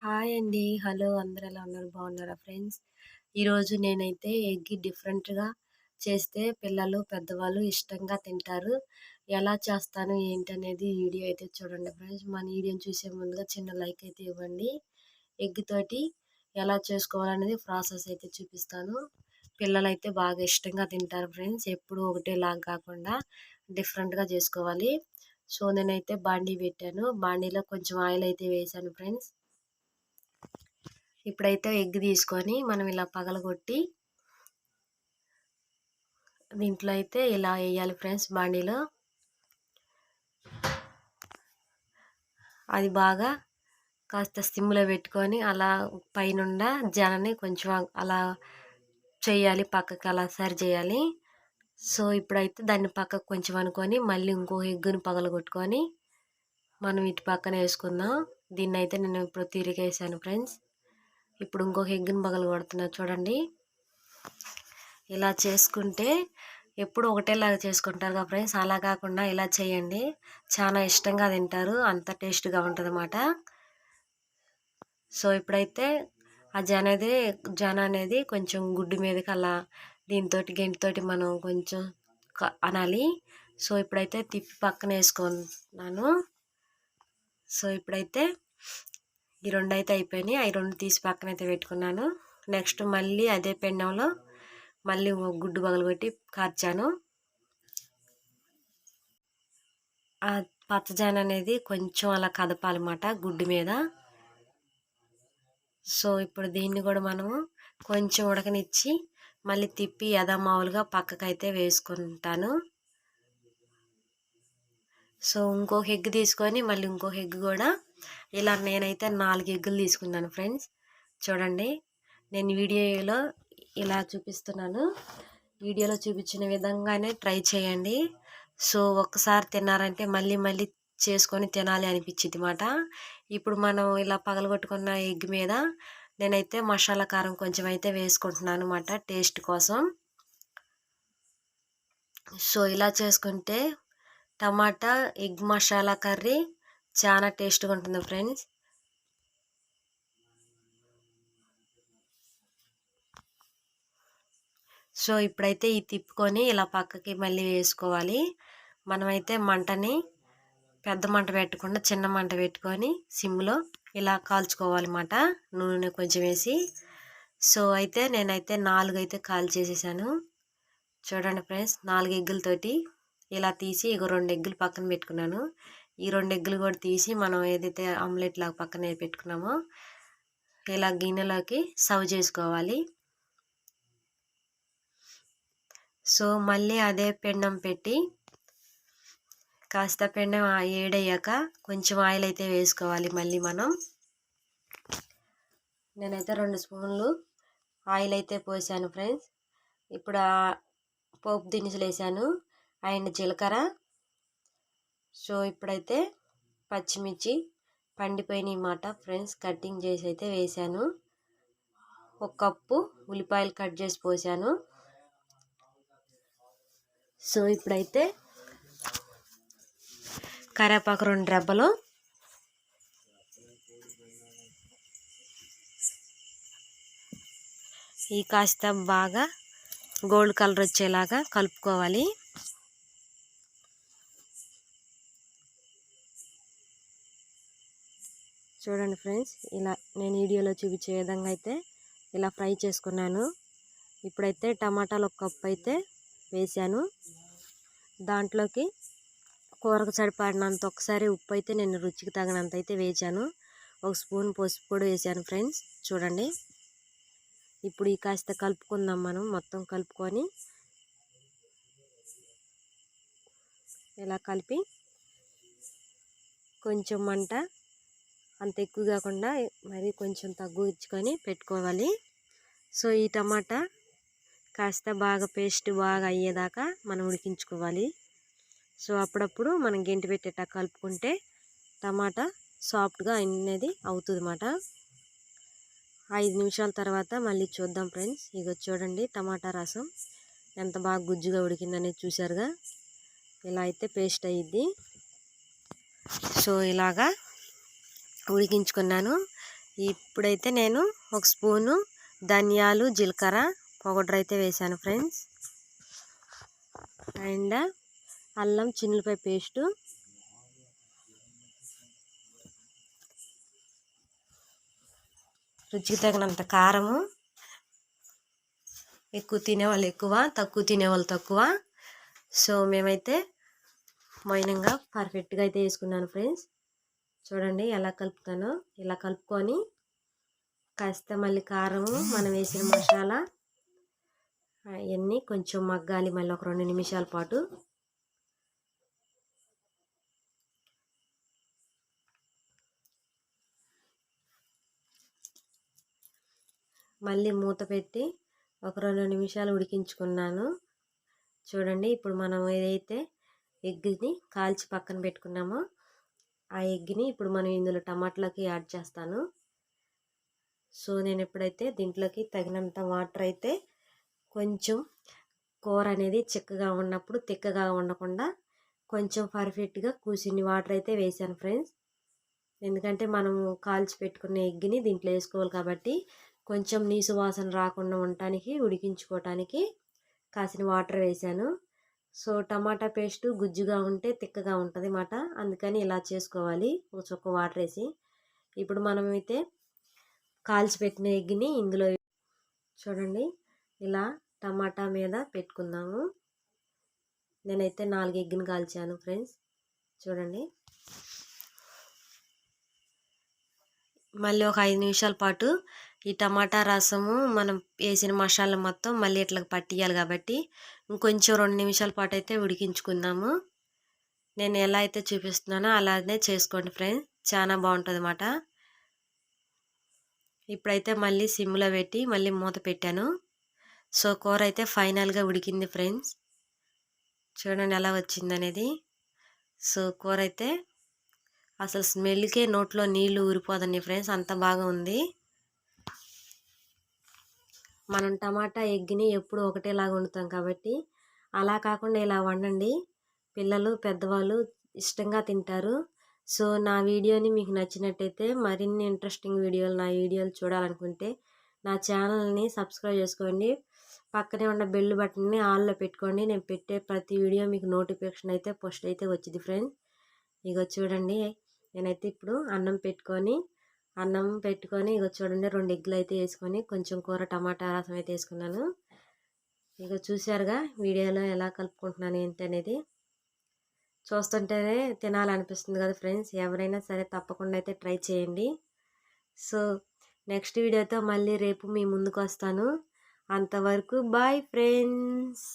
Hi అండి. Hello అందరూ ఎలా ఉన్నారు? బాగున్నారా ఫ్రెండ్స్? ఈరోజు నేనైతే ఎగ్ డిఫరెంట్‌గా చేస్తే పిల్లలు, పెద్దవాళ్ళు ఇష్టంగా తింటారు. ఎలా చేస్తాను ఏంటనేది ఈ వీడియో అయితే చూడండి ఫ్రెండ్స్. మన వీడియోని చూసే ముందుగా చిన్న లైక్ అయితే ఇవ్వండి. ఎగ్ తోటి ఎలా చేసుకోవాలనేది ప్రాసెస్ అయితే చూపిస్తాను. పిల్లలైతే బాగా ఇష్టంగా తింటారు ఫ్రెండ్స్. ఎప్పుడు ఒకటేలాగా కాకుండా డిఫరెంట్‌గా చేసుకోవాలి. సో, నేనైతే బాండీ పెట్టాను. బాండీలో కొంచెం ఆయిల్ అయితే వేశాను ఫ్రెండ్స్. ఇప్పుడైతే ఎగ్ తీసుకొని మనం ఇలా పగలగొట్టి దీంట్లో అయితే ఇలా వేయాలి ఫ్రెండ్స్ బాండీలో. అది బాగా కాస్త సిమ్లో పెట్టుకొని అలా పైనుండా జనని కొంచెం అలా చేయాలి, పక్కకి అలా సరి చేయాలి. సో ఇప్పుడైతే దాన్ని పక్కకు కొంచెం అనుకొని మళ్ళీ ఇంకో ఎగ్గుని పగలగొట్టుకొని మనం ఇటు పక్కన వేసుకుందాం. దీన్ని అయితే నేను ఇప్పుడు తిరిగేసాను ఫ్రెండ్స్. ఇప్పుడు ఇంకొక ఎగ్గుని పగలగొడుతున్నా చూడండి. ఇలా చేసుకుంటే ఎప్పుడు ఒకటేలాగా చేసుకుంటారు కదా ఫ్రెండ్స్, అలా కాకుండా ఇలా చేయండి. చాలా ఇష్టంగా తింటారు, అంత టేస్ట్గా ఉంటుంది అన్నమాట. సో ఇప్పుడైతే ఆ జన అనేది కొంచెం గుడ్డు మీదకి అలా దీంతో గెంటితోటి మనం కొంచెం అనాలి. సో ఇప్పుడైతే తిప్పి పక్కన వేసుకున్నాను. సో ఇప్పుడైతే ఈ రెండు అయితే అయిపోయినాయి. అవి రెండు తీసి పక్కన అయితే పెట్టుకున్నాను. నెక్స్ట్ మళ్ళీ అదే పెండంలో మళ్ళీ గుడ్డు పగలగొట్టి కార్చాను. ఆ పచ్చజాన అనేది కొంచెం అలా కదపాలన్నమాట గుడ్డు మీద. సో ఇప్పుడు దీన్ని కూడా మనము కొంచెం ఉడకనిచ్చి మళ్ళీ తిప్పి యథామావులుగా పక్కకైతే వేసుకుంటాను. సో ఇంకొక ఎగ్ తీసుకొని మళ్ళీ ఇంకొక ఎగ్ కూడా ఇలా నేనైతే 4 ఎగ్గులు తీసుకున్నాను ఫ్రెండ్స్. చూడండి, నేను వీడియోలో ఇలా చూపిస్తున్నాను. వీడియోలో చూపించిన విధంగానే ట్రై చేయండి. సో ఒక్కసారి తిన్నారంటే మళ్ళీ మళ్ళీ చేసుకొని తినాలి అనిపించింది మాట. ఇప్పుడు మనం ఇలా పగలగొట్టుకున్న ఎగ్ మీద నేనైతే మసాలా కారం కొంచెం అయితే వేసుకుంటున్నాను అన్నమాట టేస్ట్ కోసం. సో ఇలా చేసుకుంటే టమాటా ఎగ్ మసాలా కర్రీ చాలా టేస్ట్గా ఉంటుంది ఫ్రెండ్స్. సో ఇప్పుడైతే ఈ తిప్పుకొని ఇలా పక్కకి మళ్ళీ వేసుకోవాలి. మనమైతే మంటని పెద్ద మంట పెట్టకుండా చిన్న మంట పెట్టుకొని సిమ్లో ఇలా కాల్చుకోవాలన్నమాట, నూనె కొంచెం వేసి. సో అయితే నేనైతే 4 అయితే కాల్చేసేసాను. చూడండి ఫ్రెండ్స్, 4 ఎగ్గులతోటి ఇలా తీసి ఇగో 2 ఎగ్గులు పక్కన పెట్టుకున్నాను. ఈ 2 ఎగ్గులు కూడా తీసి మనం ఏదైతే ఆమ్లెట్ లాగా పక్కన పెట్టుకున్నామో ఇలా గిన్నెలోకి సర్వ్ చేసుకోవాలి. సో మళ్ళీ అదే పెండం పెట్టి కాస్త పెండం ఏడయ్యాక కొంచెం ఆయిల్ అయితే వేసుకోవాలి మళ్ళీ మనం. నేనైతే 2 స్పూన్లు ఆయిల్ అయితే పోసాను ఫ్రెండ్స్. ఇప్పుడు పోపు దినుసులు వేసాను అండ్ జీలకర్ర. సో ఇప్పుడైతే పచ్చిమిర్చి పండిపోయినాయి మాట ఫ్రెండ్స్, కటింగ్ చేసి అయితే వేసాను. 1 కప్పు ఉల్లిపాయలు కట్ చేసి పోసాను. సో ఇప్పుడైతే కరివేపాకు 2 రెబ్బలు, ఈ కాస్త బాగా గోల్డ్ కలర్ వచ్చేలాగా కలుపుకోవాలి. చూడండి ఫ్రెండ్స్, ఇలా నేను వీడియోలో చూపించే విధంగా అయితే ఇలా ఫ్రై చేసుకున్నాను. ఇప్పుడైతే టమాటాలు 1 కప్పు అయితే వేసాను. దాంట్లోకి కూరకు సరిపడినంత ఒకసారి ఉప్పు అయితే నేను రుచికి తగినంత అయితే వేసాను. 1 స్పూన్ పసుపు కూడా వేసాను ఫ్రెండ్స్. చూడండి, ఇప్పుడు ఈ కాస్త కలుపుకుందాం. మనం మొత్తం కలుపుకొని ఇలా కలిపి కొంచెం మంట అంత ఎక్కువ కాకుండా మరి కొంచెం తగ్గించుకొని పెట్టుకోవాలి. సో ఈ టమాటా కాస్త బాగా పేస్ట్ బాగా అయ్యేదాకా మనం ఉడికించుకోవాలి. సో అప్పుడప్పుడు మనం గెంటి పెట్టేట కలుపుకుంటే టమాటా సాఫ్ట్గా అనేది అవుతుంది అన్నమాట. 5 నిమిషాల తర్వాత మళ్ళీ చూద్దాం ఫ్రెండ్స్. ఇక చూడండి, టమాటా రసం ఎంత బాగా గుజ్జుగా ఉడికిందనేది చూసారుగా. ఇలా అయితే పేస్ట్ అయ్యిద్ది. సో ఇలాగా ఉడికించుకున్నాను. ఇప్పుడైతే నేను ఒక స్పూను ధనియాలు జీలకర్ర పౌడర్ అయితే వేసాను ఫ్రెండ్స్. అండ్ అల్లం చిన్నులపాయ పేస్టు, రుచికి తగినంత కారము, ఎక్కువ తినేవాళ్ళు ఎక్కువ, తక్కువ తినేవాళ్ళు తక్కువ. సో మేమైతే మైనంగా పర్ఫెక్ట్గా అయితే వేసుకున్నాను ఫ్రెండ్స్. చూడండి ఎలా కలుపుతానో. ఇలా కలుపుకొని కాస్త మళ్ళీ కారము, మనం వేసిన మసాలా అవన్నీ కొంచెం మగ్గాలి మళ్ళీ ఒక 2 నిమిషాల పాటు. మళ్ళీ మూత పెట్టి ఒక 2 నిమిషాలు ఉడికించుకున్నాను. చూడండి ఇప్పుడు మనం ఏదైతే ఎగ్ని కాల్చి పక్కన పెట్టుకున్నామో ఆ ఎగ్ని ఇప్పుడు మనం ఇందులో టమాటాలోకి యాడ్ చేస్తాను. సో నేను ఎప్పుడైతే దీంట్లోకి తగినంత వాటర్ అయితే, కొంచెం కూర అనేది చిక్కగా ఉన్నప్పుడు తిక్కగా ఉండకుండా కొంచెం పర్ఫెక్ట్గా కూసిన్ని వాటర్ అయితే వేసాను ఫ్రెండ్స్. ఎందుకంటే మనం కాల్చి పెట్టుకున్న ఎగ్ని దీంట్లో వేసుకోవాలి కాబట్టి కొంచెం నీసు వాసన రాకుండా ఉండటానికి, ఉడికించుకోవటానికి కాసిన వాటర్ వేసాను. సో టమాటా పేస్టు గుజ్జుగా ఉంటే తిక్కగా ఉంటుంది అన్నమాట. అందుకని ఇలా చేసుకోవాలి, ఒక చుక్క వాటర్ వేసి. ఇప్పుడు మనమైతే కాల్చి పెట్టిన ఎగ్ని ఇందులో చూడండి ఇలా టమాటా మీద పెట్టుకుందాము. నేనైతే 4 ఎగ్ని కాల్చాను ఫ్రెండ్స్. చూడండి మళ్ళీ ఒక 5 నిమిషాల పాటు ఈ టమాటా రసము మనం వేసిన మసాలా మొత్తం మళ్ళీ ఇట్లా పట్టియాలి కాబట్టి ఇంకొంచెం 2 నిమిషాల పాటు అయితే ఉడికించుకుందాము. నేను ఎలా అయితే చూపిస్తున్నానో అలానే చేసుకోండి ఫ్రెండ్స్, చాలా బాగుంటుంది అన్నమాట. ఇప్పుడైతే మళ్ళీ సిమ్లో పెట్టి మళ్ళీ మూత పెట్టాను. సో కూర అయితే ఫైనల్గా ఉడికింది ఫ్రెండ్స్. చూడండి ఎలా వచ్చిందనేది. సో కూర అయితే అసలు స్మెల్కే నోట్లో నీళ్లు ఊరిపోదండి ఫ్రెండ్స్, అంత బాగా ఉంది. మనం టమాటా ఎగ్ని ఎప్పుడు ఒకటేలాగా వండుతాం కాబట్టి అలా కాకుండా ఇలా వండండి, పిల్లలు పెద్దవాళ్ళు ఇష్టంగా తింటారు. సో నా వీడియోని మీకు నచ్చినట్టయితే మరిన్ని ఇంట్రెస్టింగ్ వీడియోలు, నా వీడియోలు చూడాలనుకుంటే నా ఛానల్ని సబ్స్క్రైబ్ చేసుకోండి. పక్కనే ఉన్న బెల్ బటన్ని ఆన్లో పెట్టుకోండి. నేను పెట్టే ప్రతి వీడియో మీకు నోటిఫికేషన్ అయితే పోస్ట్ అయితే వచ్చింది ఫ్రెండ్స్. ఇగో చూడండి నేనైతే ఇప్పుడు అన్నం పెట్టుకొని ఇగో చూడండి 2 ఎగ్గులు అయితే వేసుకొని కొంచెం కూర టమాటా రసం అయితే వేసుకున్నాను. ఇగో చూశారుగా వీడియోలో ఎలా కలుపుకుంటున్నాను ఏంటి అనేది. చూస్తుంటేనే తినాలనిపిస్తుంది కదా ఫ్రెండ్స్. ఎవరైనా సరే తప్పకుండా అయితే ట్రై చేయండి. సో నెక్స్ట్ వీడియోతో మళ్ళీ రేపు మీ ముందుకు వస్తాను. అంతవరకు బాయ్ ఫ్రెండ్స్.